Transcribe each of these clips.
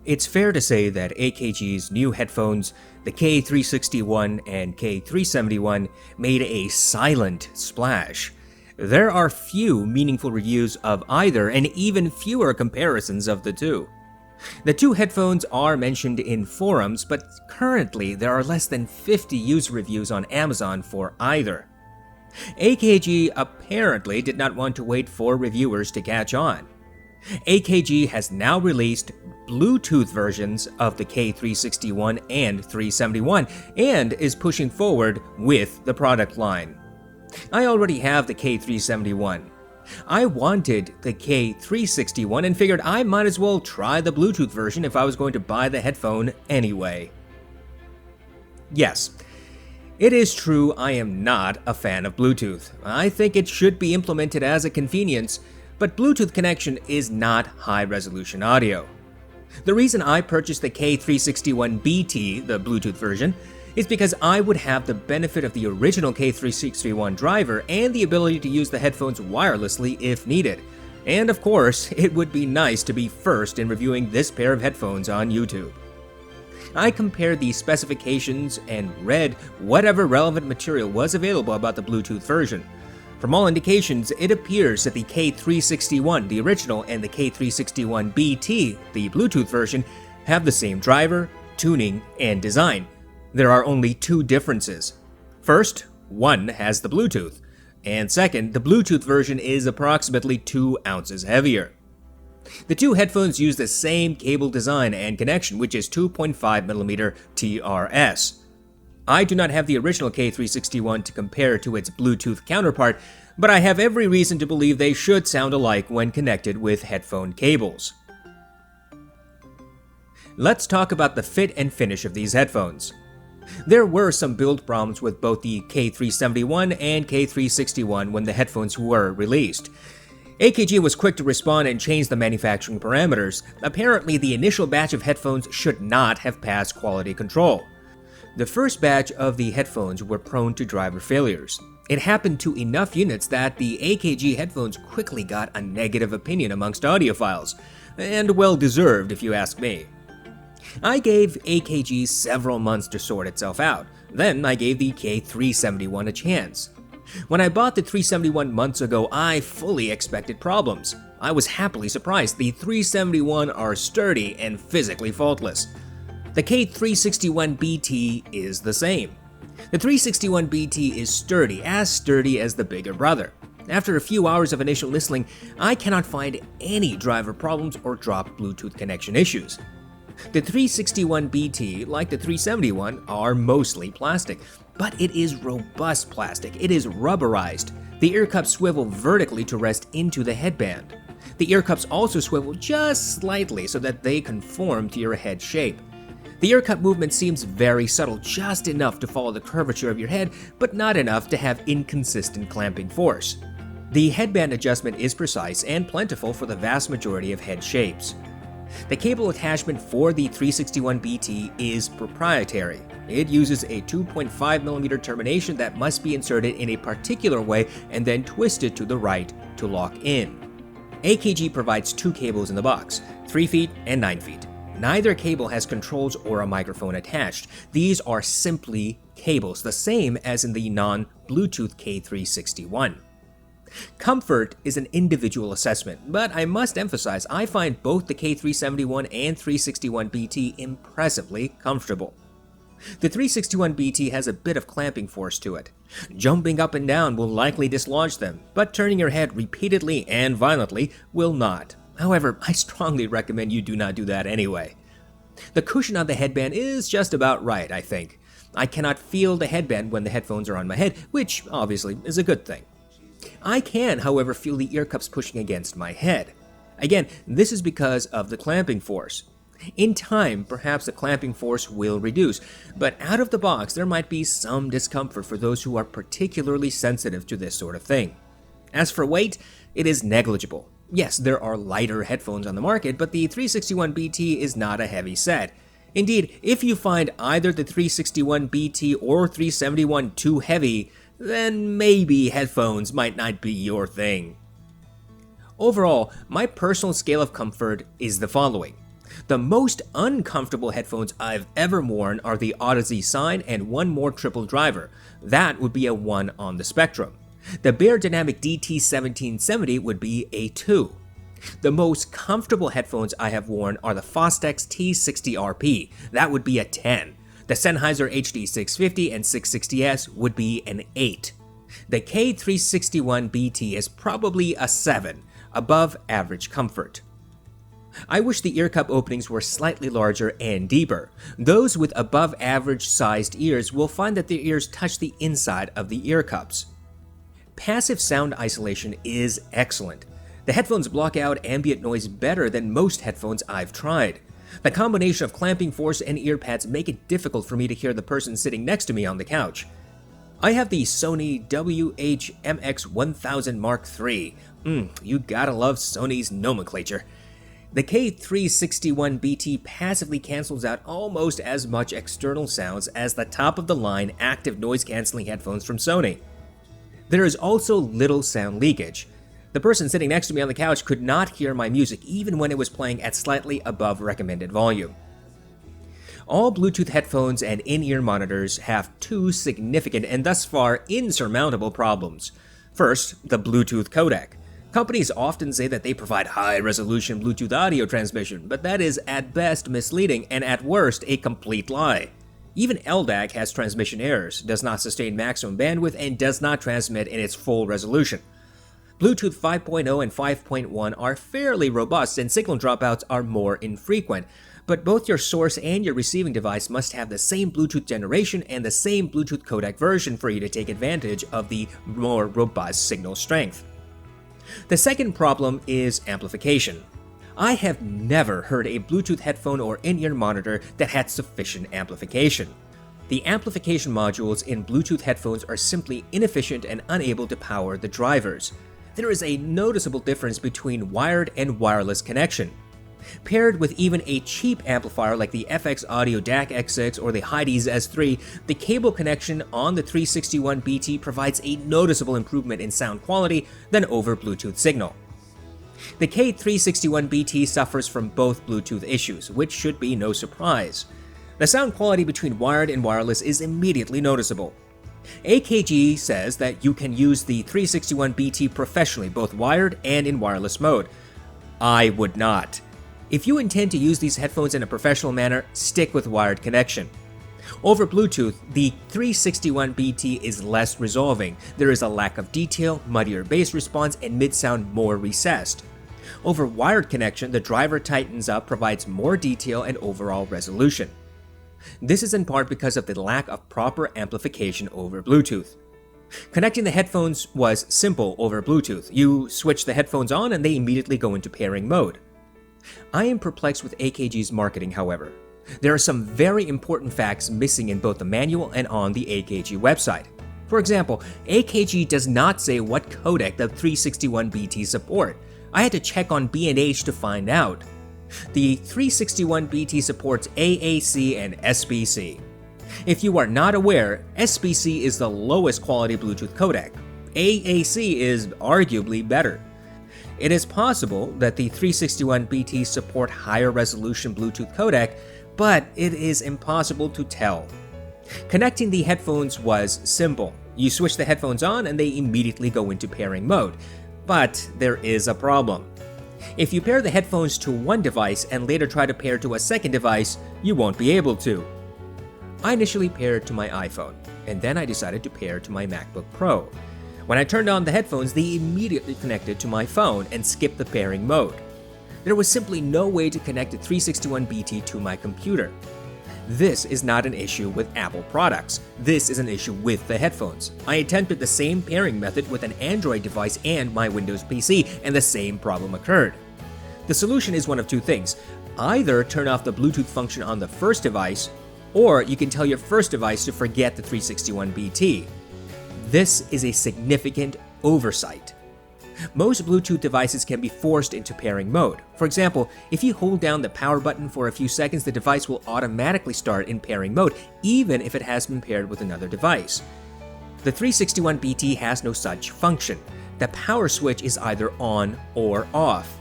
It's fair to say that AKG's new headphones, the K361 and K371, made a silent splash. There are few meaningful reviews of either, and even fewer comparisons of the two. The two headphones are mentioned in forums, but currently there are less than 50 user reviews on Amazon for either. AKG apparently did not want to wait for reviewers to catch on. AKG has now released Bluetooth versions of the K361 and 371 and is pushing forward with the product line. I already have the K371. I wanted the K361 and figured I might as well try the Bluetooth version if I was going to buy the headphone anyway. Yes, it is true I am not a fan of Bluetooth. I think it should be implemented as a convenience, but Bluetooth connection is not high-resolution audio. The reason I purchased the K361-BT, the Bluetooth version, is because I would have the benefit of the original K361 driver and the ability to use the headphones wirelessly if needed. And of course, it would be nice to be first in reviewing this pair of headphones on YouTube. I compared the specifications and read whatever relevant material was available about the Bluetooth version. From all indications, it appears that the K361, the original, and the K361-BT, the Bluetooth version, have the same driver, tuning, and design. There are only two differences. First, one has the Bluetooth, and second, the Bluetooth version is approximately 2 ounces heavier. The two headphones use the same cable design and connection, which is 2.5mm TRS. I do not have the original K361 to compare to its Bluetooth counterpart, but I have every reason to believe they should sound alike when connected with headphone cables. Let's talk about the fit and finish of these headphones. There were some build problems with both the K371 and K361 when the headphones were released. AKG was quick to respond and change the manufacturing parameters. Apparently, the initial batch of headphones should not have passed quality control. The first batch of the headphones were prone to driver failures. It happened to enough units that the AKG headphones quickly got a negative opinion amongst audiophiles, and well-deserved if you ask me. I gave AKG several months to sort itself out. Then I gave the K371 a chance. When I bought the 371 months ago, I fully expected problems. I was happily surprised. The 371 are sturdy and physically faultless. The K361-BT is the same. The 361-BT is sturdy as the bigger brother. After a few hours of initial listening, I cannot find any driver problems or drop Bluetooth connection issues. The 361-BT, like the 371, are mostly plastic, but it is robust plastic. It is rubberized. The ear cups swivel vertically to rest into the headband. The ear cups also swivel just slightly so that they conform to your head shape. The ear cup movement seems very subtle, just enough to follow the curvature of your head, but not enough to have inconsistent clamping force. The headband adjustment is precise and plentiful for the vast majority of head shapes. The cable attachment for the 361-BT is proprietary. It uses a 2.5mm termination that must be inserted in a particular way and then twisted to the right to lock in. AKG provides two cables in the box, 3 feet and 9 feet. Neither cable has controls or a microphone attached. These are simply cables, the same as in the non-Bluetooth K361. Comfort is an individual assessment, but I must emphasize I find both the K371 and 361-BT impressively comfortable. The 361-BT has a bit of clamping force to it. Jumping up and down will likely dislodge them, but turning your head repeatedly and violently will not. However, I strongly recommend you do not do that anyway. The cushion on the headband is just about right, I think. I cannot feel the headband when the headphones are on my head, which obviously is a good thing. I can, however, feel the ear cups pushing against my head. Again, this is because of the clamping force. In time, perhaps the clamping force will reduce, but out of the box there might be some discomfort for those who are particularly sensitive to this sort of thing. As for weight, it is negligible. Yes, there are lighter headphones on the market, but the 361-BT is not a heavy set. Indeed, if you find either the 361-BT or 371 too heavy, then maybe headphones might not be your thing. Overall, my personal scale of comfort is the following. The most uncomfortable headphones I've ever worn are the audeze Sine and one more triple driver. That would be a 1 on the spectrum. The Beyerdynamic DT1770 would be a 2. The most comfortable headphones I have worn are the Fostex T60RP. That would be a 10. The Sennheiser HD650 and 660S would be an 8. The K361-BT is probably a 7, above average comfort. I wish the ear cup openings were slightly larger and deeper. Those with above average sized ears will find that their ears touch the inside of the ear cups. Passive sound isolation is excellent. The headphones block out ambient noise better than most headphones I've tried. The combination of clamping force and ear pads make it difficult for me to hear the person sitting next to me on the couch. I have the Sony WH-MX1000 Mark III. You gotta love Sony's nomenclature. The K361-BT passively cancels out almost as much external sounds as the top-of-the-line active noise-canceling headphones from Sony. There is also little sound leakage. The person sitting next to me on the couch could not hear my music even when it was playing at slightly above recommended volume. All Bluetooth headphones and in-ear monitors have two significant and thus far insurmountable problems. First, the Bluetooth codec. Companies often say that they provide high-resolution Bluetooth audio transmission, but that is at best misleading and at worst a complete lie. Even LDAC has transmission errors, does not sustain maximum bandwidth, and does not transmit in its full resolution. Bluetooth 5.0 and 5.1 are fairly robust and signal dropouts are more infrequent, but both your source and your receiving device must have the same Bluetooth generation and the same Bluetooth codec version for you to take advantage of the more robust signal strength. The second problem is amplification. I have never heard a Bluetooth headphone or in-ear monitor that had sufficient amplification. The amplification modules in Bluetooth headphones are simply inefficient and unable to power the drivers. There is a noticeable difference between wired and wireless connection. Paired with even a cheap amplifier like the FX Audio DAC X6 or the audeze S3, the cable connection on the 361-BT provides a noticeable improvement in sound quality than over Bluetooth signal. The K361-BT suffers from both Bluetooth issues, which should be no surprise. The sound quality between wired and wireless is immediately noticeable. AKG says that you can use the 361-BT professionally, both wired and in wireless mode. I would not. If you intend to use these headphones in a professional manner, stick with wired connection. Over Bluetooth, the 361-BT is less resolving. There is a lack of detail, muddier bass response, and mid-sound more recessed. Over wired connection, the driver tightens up, provides more detail and overall resolution. This is in part because of the lack of proper amplification over Bluetooth. Connecting the headphones was simple over Bluetooth. You switch the headphones on and they immediately go into pairing mode. I am perplexed with AKG's marketing, however. There are some very important facts missing in both the manual and on the AKG website. For example, AKG does not say what codec the 361-BT support. I had to check on B&H to find out. The 361-BT supports AAC and SBC. If you are not aware, SBC is the lowest quality Bluetooth codec. AAC is arguably better. It is possible that the 361-BT support higher resolution Bluetooth codec, but it is impossible to tell. Connecting the headphones was simple. You switch the headphones on and they immediately go into pairing mode. But there is a problem. If you pair the headphones to one device and later try to pair to a second device, you won't be able to. I initially paired to my iPhone, and then I decided to pair to my MacBook Pro. When I turned on the headphones, they immediately connected to my phone and skipped the pairing mode. There was simply no way to connect the 361-BT to my computer. This is not an issue with Apple products. This is an issue with the headphones. I attempted the same pairing method with an Android device and my Windows PC, and the same problem occurred. The solution is one of two things. Either turn off the Bluetooth function on the first device, or you can tell your first device to forget the 361-BT. This is a significant oversight. Most Bluetooth devices can be forced into pairing mode. For example, if you hold down the power button for a few seconds, the device will automatically start in pairing mode, even if it has been paired with another device. The 361-BT has no such function. The power switch is either on or off.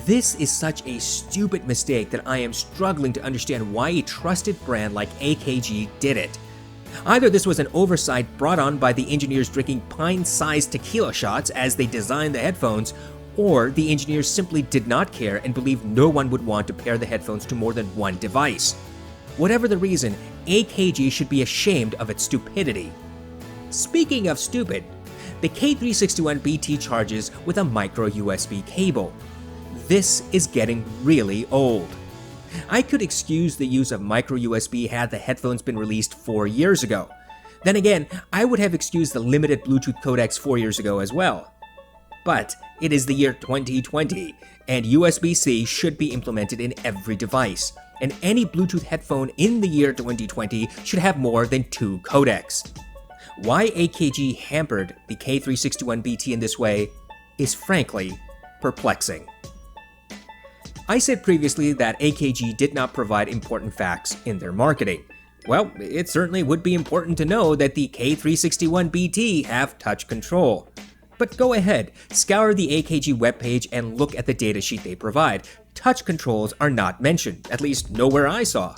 This is such a stupid mistake that I am struggling to understand why a trusted brand like AKG did it. Either this was an oversight brought on by the engineers drinking pint-sized tequila shots as they designed the headphones, or the engineers simply did not care and believed no one would want to pair the headphones to more than one device. Whatever the reason, AKG should be ashamed of its stupidity. Speaking of stupid, the K361-BT charges with a micro USB cable. This is getting really old. I could excuse the use of micro USB had the headphones been released 4 years ago. Then again, I would have excused the limited Bluetooth codecs 4 years ago as well. But it is the year 2020, and USB-C should be implemented in every device, and any Bluetooth headphone in the year 2020 should have more than 2 codecs. Why AKG hampered the K361-BT in this way is frankly perplexing. I said previously that AKG did not provide important facts in their marketing. Well, it certainly would be important to know that the K361-BT have touch control. But go ahead, scour the AKG webpage and look at the datasheet they provide. Touch controls are not mentioned, at least nowhere I saw.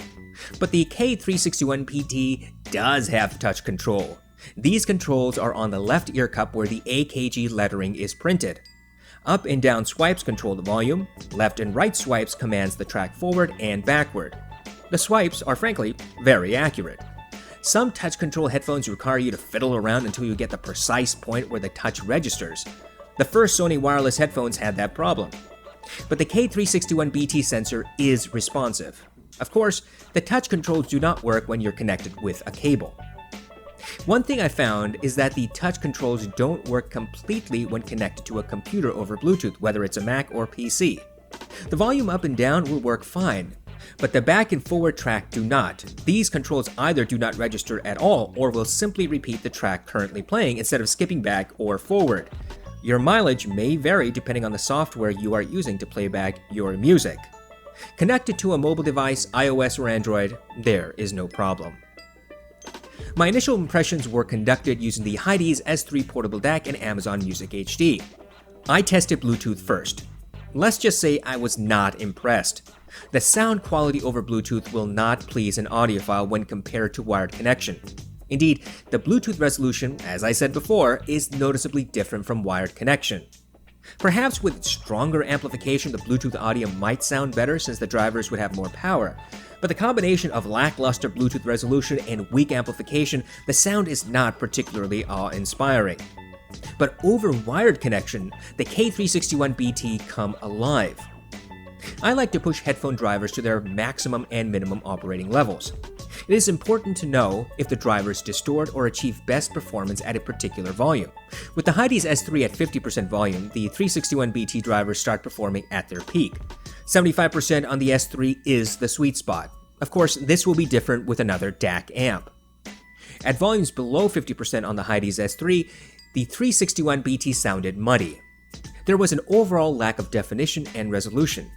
But the K361-BT does have touch control. These controls are on the left ear cup where the AKG lettering is printed. Up and down swipes control the volume, left and right swipes commands the track forward and backward. The swipes are frankly very accurate. Some touch control headphones require you to fiddle around until you get the precise point where the touch registers. The first Sony wireless headphones had that problem. But the K361-BT sensor is responsive. Of course, the touch controls do not work when you're connected with a cable. One thing I found is that the touch controls don't work completely when connected to a computer over Bluetooth, whether it's a Mac or PC. The volume up and down will work fine, but the back and forward track do not. These controls either do not register at all or will simply repeat the track currently playing instead of skipping back or forward. Your mileage may vary depending on the software you are using to play back your music. Connected to a mobile device, iOS or Android, there is no problem. My initial impressions were conducted using the audeze S3 portable DAC and Amazon Music HD. I tested Bluetooth first. Let's just say I was not impressed. The sound quality over Bluetooth will not please an audiophile when compared to wired connection. Indeed, the Bluetooth resolution, as I said before, is noticeably different from wired connection. Perhaps with stronger amplification, the Bluetooth audio might sound better since the drivers would have more power. But the combination of lackluster Bluetooth resolution and weak amplification, the sound is not particularly awe-inspiring. But over wired connection, the K361-BT come alive. I like to push headphone drivers to their maximum and minimum operating levels. It is important to know if the drivers distort or achieve best performance at a particular volume. With the audeze S3 at 50% volume, the 361-BT drivers start performing at their peak. 75% on the S3 is the sweet spot. Of course, this will be different with another DAC amp. At volumes below 50% on the audeze S3, the 361-BT sounded muddy. There was an overall lack of definition and resolution.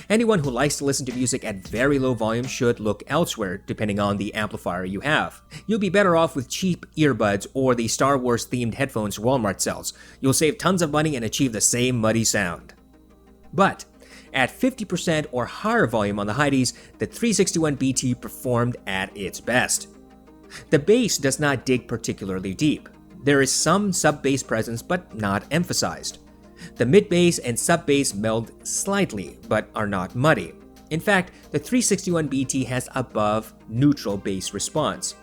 Anyone who likes to listen to music at very low volume should look elsewhere, depending on the amplifier you have. You'll be better off with cheap earbuds or the Star Wars themed headphones Walmart sells. You'll save tons of money and achieve the same muddy sound. But at 50% or higher volume on the audeze, the 361-BT performed at its best. The bass does not dig particularly deep. There is some sub-bass presence, but not emphasized. The mid-bass and sub-bass meld slightly, but are not muddy. In fact, the 361-BT has above neutral bass response.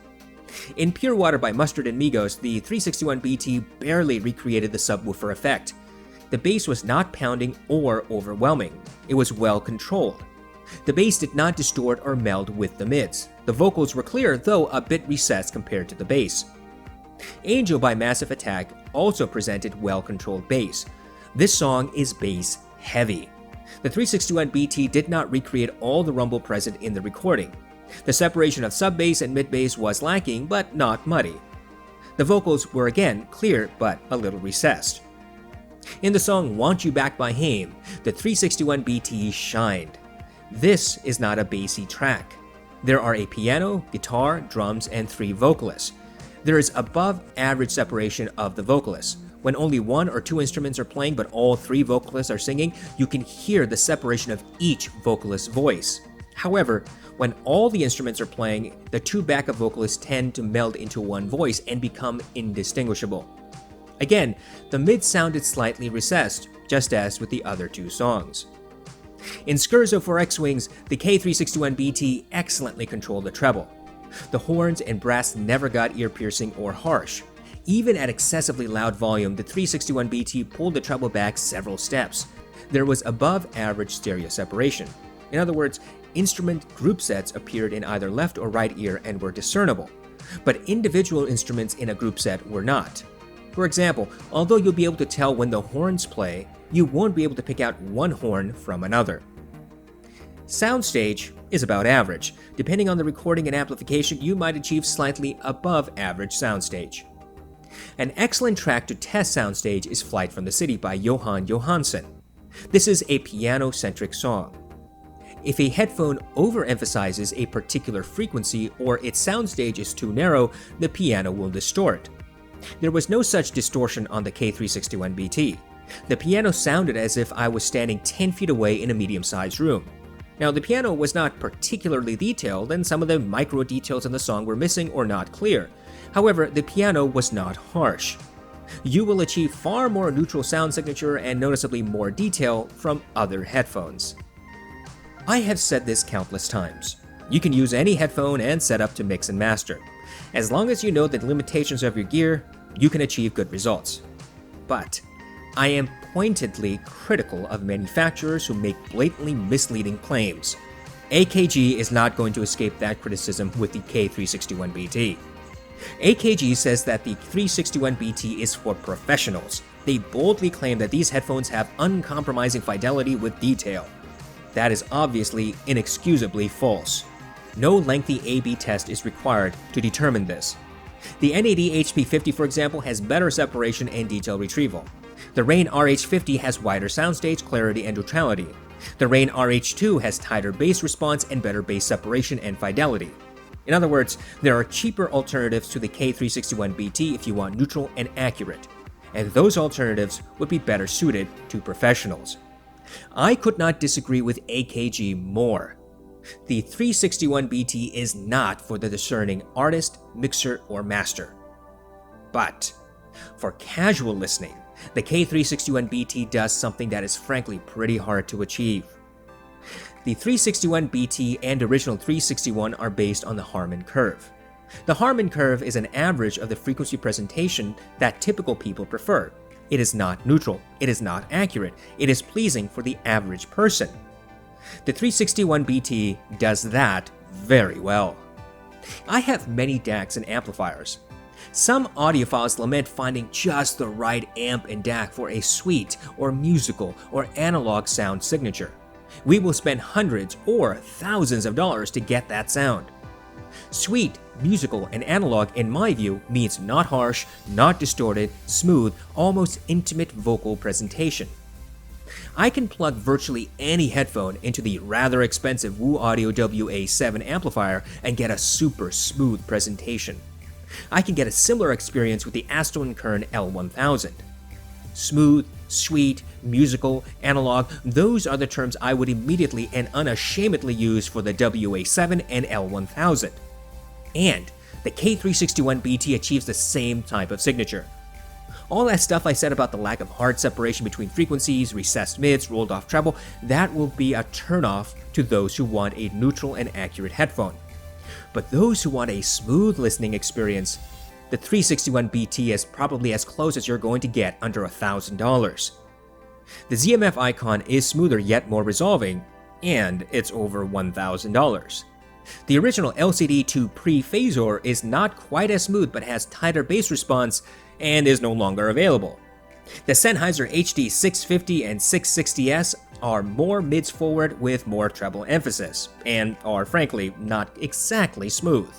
In Pure Water by Mustard and Migos, the 361-BT barely recreated the subwoofer effect. The bass was not pounding or overwhelming. It was well controlled. The bass did not distort or meld with the mids. The vocals were clear, though a bit recessed compared to the bass. Angel by Massive Attack also presented well-controlled bass. This song is bass heavy. The 361-BT did not recreate all the rumble present in the recording. The separation of sub-bass and mid-bass was lacking, but not muddy. The vocals were again clear, but a little recessed. In the song Want You Back by Haim, the 361-BT shined. This is not a bassy track. There are a piano, guitar, drums, and 3 vocalists. There is above average separation of the vocalists. When only one or two instruments are playing but all three vocalists are singing, you can hear the separation of each vocalist's voice. However, when all the instruments are playing, the two backup vocalists tend to meld into one voice and become indistinguishable. Again, the mid sounded slightly recessed, just as with the other two songs. In Scherzo for X-Wings, the K361-BT excellently controlled the treble. The horns and brass never got ear-piercing or harsh. Even at excessively loud volume, the 361-BT pulled the treble back several steps. There was above-average stereo separation. In other words, instrument group sets appeared in either left or right ear and were discernible, but individual instruments in a group set were not. For example, although you'll be able to tell when the horns play, you won't be able to pick out one horn from another. Soundstage is about average. Depending on the recording and amplification, you might achieve slightly above average soundstage. An excellent track to test soundstage is Flight from the City by Johan Johansson. This is a piano-centric song. If a headphone overemphasizes a particular frequency or its soundstage is too narrow, the piano will distort. There was no such distortion on the K361-BT. The piano sounded as if I was standing 10 feet away in a medium-sized room. Now, the piano was not particularly detailed, and some of the micro details in the song were missing or not clear. However, the piano was not harsh. You will achieve far more neutral sound signature and noticeably more detail from other headphones. I have said this countless times. You can use any headphone and setup to mix and master. As long as you know the limitations of your gear, you can achieve good results. But I am pointedly critical of manufacturers who make blatantly misleading claims. AKG is not going to escape that criticism with the K361-BT. AKG says that the 361-BT is for professionals. They boldly claim that these headphones have uncompromising fidelity with detail. That is obviously inexcusably false. No lengthy A/B test is required to determine this. The N80HP50, for example, has better separation and detail retrieval. The Rane RH50 has wider soundstage, clarity, and neutrality. The Rane RH2 has tighter bass response and better bass separation and fidelity. In other words, there are cheaper alternatives to the K361-BT if you want neutral and accurate, and those alternatives would be better suited to professionals. I could not disagree with AKG more. The 361-BT is not for the discerning artist, mixer, or master. But for casual listening, the K361-BT does something that is frankly pretty hard to achieve. The 361-BT and original 361 are based on the Harman curve. The Harman curve is an average of the frequency presentation that typical people prefer. It is not neutral, it is not accurate, it is pleasing for the average person. The 361-BT does that very well. I have many DACs and amplifiers. Some audiophiles lament finding just the right amp and DAC for a sweet or musical or analog sound signature. We will spend hundreds or thousands of dollars to get that sound. Sweet, musical, and analog, in my view, means not harsh, not distorted, smooth, almost intimate vocal presentation. I can plug virtually any headphone into the rather expensive Wu Audio WA7 amplifier and get a super smooth presentation. I can get a similar experience with the Aston Kern L1000. Smooth, sweet, musical, analog, those are the terms I would immediately and unashamedly use for the WA7 and L1000. And the K361-BT achieves the same type of signature. All that stuff I said about the lack of hard separation between frequencies, recessed mids, rolled off treble, that will be a turnoff to those who want a neutral and accurate headphone. But those who want a smooth listening experience, the 361-BT is probably as close as you're going to get under $1,000. The ZMF Icon is smoother yet more resolving, and it's over $1,000. The original LCD2 Pre-Phasor is not quite as smooth but has tighter bass response and is no longer available. The Sennheiser HD 650 and 660S are more mids forward with more treble emphasis, and are frankly not exactly smooth.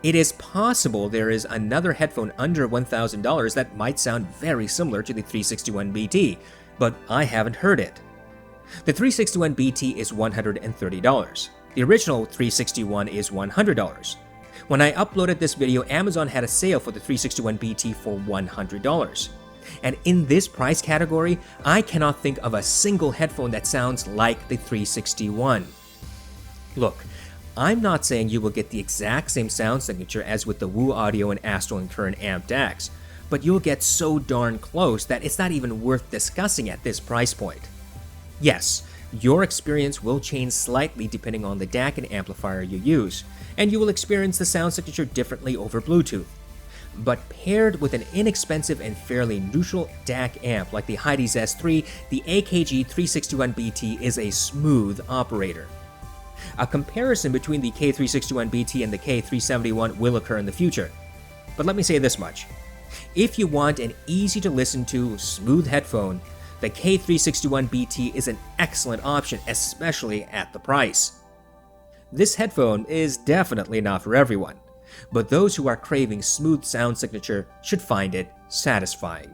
It is possible there is another headphone under $1,000 that might sound very similar to the 361-BT, but I haven't heard it. The 361-BT is $130. The original 361 is $100. When I uploaded this video, Amazon had a sale for the 361-BT for $100. And in this price category, I cannot think of a single headphone that sounds like the 361. Look, I'm not saying you will get the exact same sound signature as with the Woo Audio and Astral and Current amped X, but you'll get so darn close that it's not even worth discussing at this price point. Yes, your experience will change slightly depending on the DAC and amplifier you use, and you will experience the sound signature differently over Bluetooth. But paired with an inexpensive and fairly neutral DAC amp like the audeze S3, the AKG K361-BT is a smooth operator. A comparison between the K361-BT and the K371 will occur in the future. But let me say this much. If you want an easy-to-listen-to, smooth headphone, the K361-BT is an excellent option, especially at the price. This headphone is definitely not for everyone, but those who are craving smooth sound signature should find it satisfying.